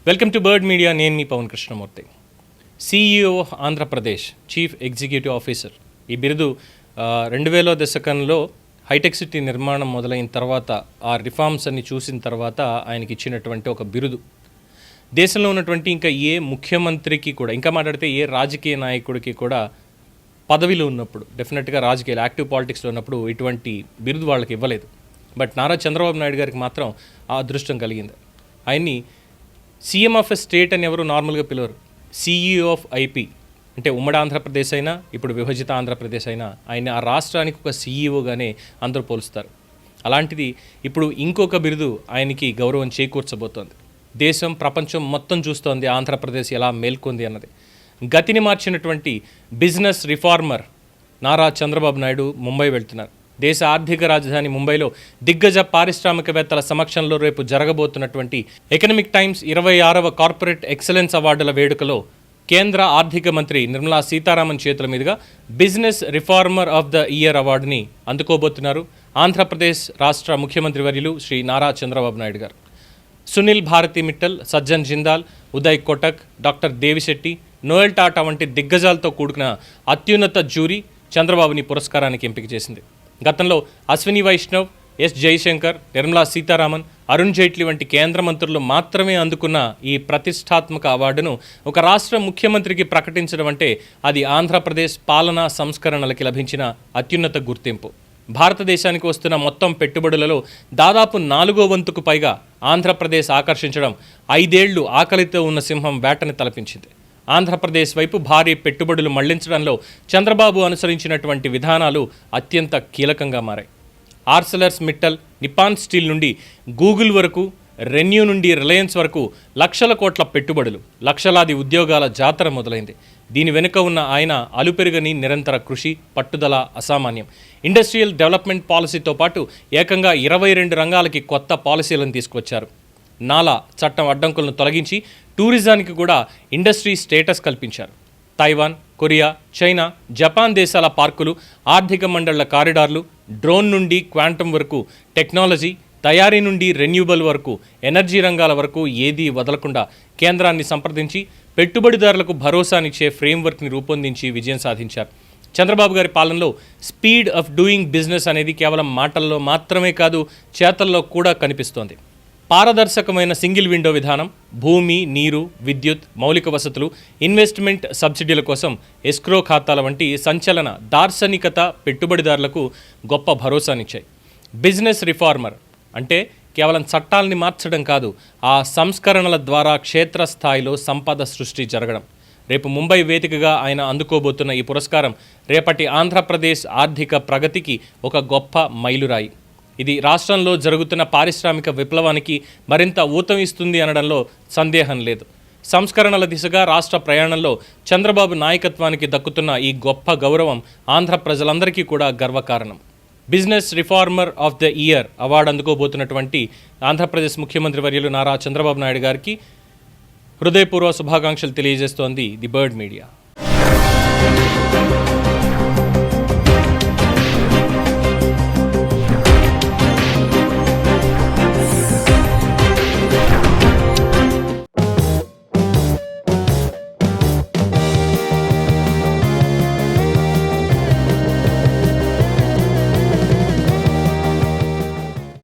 Welcome to bird media. నేను మీ Pavan Krishnamurthy. CEO of Andhra Pradesh, chief executive officer. ఈ బిరుదు 2000 దశకంలో హైటెక్ సిటీ నిర్మాణం మొదలైన తర్వాత, ఆ రిఫార్మ్స్ అన్ని చూసిన తర్వాత ఆయనకి ఇచ్చినటువంటి ఒక బిరుదు. దేశంలో ఉన్నటువంటి ఇంకా ఏ ముఖ్యమంత్రికి కూడా, ఇంకా మాట్లాడితే ఏ రాజకీయ నాయకుడికి కూడా పదవిలో ఉన్నప్పుడు, డెఫినెట్గా రాజకీయాలు యాక్టివ్ పాలిటిక్స్లో ఉన్నప్పుడు ఇటువంటి బిరుదు వాళ్ళకి ఇవ్వలేదు. బట్ నారా చంద్రబాబు నాయుడు గారికి మాత్రం ఆ అదృష్టం కలిగింది. ఆయన్ని సీఎం ఆఫ్ ఎ స్టేట్ అని ఎవరు నార్మల్గా పిలవరు. CEO ఆఫ్ IP, అంటే ఉమ్మడి ఆంధ్రప్రదేశ్ అయినా, ఇప్పుడు విభజిత ఆంధ్రప్రదేశ్ అయినా, ఆయన ఆ రాష్ట్రానికి ఒక CEOగానే అందరూ పోలుస్తారు. అలాంటిది ఇప్పుడు ఇంకొక బిరుదు ఆయనకి గౌరవం చేకూర్చబోతోంది. దేశం, ప్రపంచం మొత్తం చూస్తోంది ఆంధ్రప్రదేశ్ ఎలా మేల్కొంది అన్నది. గతిని మార్చినటువంటి బిజినెస్ రిఫార్మర్ నారా చంద్రబాబు నాయుడు ముంబై వెళ్తున్నారు. దేశ ఆర్థిక రాజధాని ముంబైలో దిగ్గజ పారిశ్రామికవేత్తల సమక్షంలో రేపు జరగబోతున్నటువంటి ఎకనామిక్ టైమ్స్ 26వ కార్పొరేట్ ఎక్సలెన్స్ అవార్డుల వేడుకలో కేంద్ర ఆర్థిక మంత్రి నిర్మలా సీతారామన్ చేతుల మీదుగా business reformer of the year అవార్డుని అందుకోబోతున్నారు ఆంధ్రప్రదేశ్ రాష్ట్ర ముఖ్యమంత్రి వర్యులు శ్రీ నారా చంద్రబాబు నాయుడు గారు. సునీల్ భారతి మిట్టల్, సజ్జన్ జిందాల్, ఉదయ్ కోటక్, డాక్టర్ దేవిశెట్టి, నోయల్ టాటా వంటి దిగ్గజాలతో కూడుకున్న అత్యున్నత జ్యూరీ చంద్రబాబుని పురస్కారానికి ఎంపిక చేసింది. గతంలో అశ్విని వైష్ణవ్, ఎస్ జయశంకర్, నిర్మలా సీతారామన్, అరుణ్ జైట్లీ వంటి కేంద్ర మంత్రులు మాత్రమే అందుకున్న ఈ ప్రతిష్టాత్మక అవార్డును ఒక రాష్ట్ర ముఖ్యమంత్రికి ప్రకటించడం అంటే అది ఆంధ్రప్రదేశ్ పాలనా సంస్కరణలకి లభించిన అత్యున్నత గుర్తింపు. భారతదేశానికి వస్తున్న మొత్తం పెట్టుబడులలో దాదాపు 4వ వంతుకు పైగా ఆంధ్రప్రదేశ్ ఆకర్షించడం 5 ఏళ్లు ఆకలితో ఉన్న సింహం వేటని తలపించింది. ఆంధ్రప్రదేశ్ వైపు భారీ పెట్టుబడులు మళ్లించడంలో చంద్రబాబు అనుసరించినటువంటి విధానాలు అత్యంత కీలకంగా మారాయి. ఆర్సెలర్స్ మిట్టల్, నిప్పాన్ స్టీల్ నుండి గూగుల్ వరకు, రెన్యూ నుండి రిలయన్స్ వరకు లక్షల కోట్ల పెట్టుబడులు, లక్షలాది ఉద్యోగాల జాతర మొదలైంది. దీని వెనుక ఉన్న ఆయన అలుపెరుగని నిరంతర కృషి, పట్టుదల అసామాన్యం. ఇండస్ట్రియల్ డెవలప్మెంట్ పాలసీతో పాటు ఏకంగా 22 రంగాలకి కొత్త పాలసీలను తీసుకువచ్చారు. నాలా చట్టం అడ్డంకులను తొలగించి టూరిజానికి కూడా ఇండస్ట్రీ స్టేటస్ కల్పించారు. తైవాన్, కొరియా, చైనా, జపాన్ దేశాల పార్కులు, ఆర్థిక మండళ్ల కారిడార్లు, డ్రోన్ నుండి క్వాంటమ్ వరకు, టెక్నాలజీ, తయారీ నుండి రెన్యూబుల్ వరకు, ఎనర్జీ రంగాల వరకు ఏదీ వదలకుండా కేంద్రాన్ని సంప్రదించి పెట్టుబడిదారులకు భరోసానిచ్చే ఫ్రేమ్వర్క్ని రూపొందించి విజయం సాధించారు. చంద్రబాబు గారి పాలనలో స్పీడ్ ఆఫ్ డూయింగ్ బిజినెస్ అనేది కేవలం మాటల్లో మాత్రమే కాదు, చేతల్లో కూడా కనిపిస్తోంది. పారదర్శకమైన సింగిల్ విండో విధానం, భూమి, నీరు, విద్యుత్, మౌలిక వసతులు, ఇన్వెస్ట్మెంట్ సబ్సిడీల కోసం ఎస్క్రో ఖాతాల వంటి సంచలన దార్శనికత పెట్టుబడిదారులకు గొప్ప భరోసానిచ్చాయి. బిజినెస్ రిఫార్మర్ అంటే కేవలం చట్టాలని మార్చడం కాదు, ఆ సంస్కరణల ద్వారా క్షేత్రస్థాయిలో సంపద సృష్టి జరగడం. రేపు ముంబై వేదికగా ఆయన అందుకోబోతున్న ఈ పురస్కారం రేపటి ఆంధ్రప్రదేశ్ ఆర్థిక ప్రగతికి ఒక గొప్ప మైలురాయి. ఇది రాష్ట్రంలో జరుగుతున్న పారిశ్రామిక విప్లవానికి మరింత ఊతం ఇస్తుంది అనడంలో సందేహం లేదు. సంస్కరణల దిశగా రాష్ట్ర ప్రయాణంలో చంద్రబాబు నాయకత్వానికి దక్కుతున్న ఈ గొప్ప గౌరవం ఆంధ్ర ప్రజలందరికీ కూడా గర్వకారణం. Business reformer of the year award అందుకోబోతున్నటువంటి ఆంధ్రప్రదేశ్ ముఖ్యమంత్రి వర్యులు నారా చంద్రబాబు నాయుడు గారికి హృదయపూర్వ శుభాకాంక్షలు తెలియజేస్తోంది ది బర్డ్ మీడియా.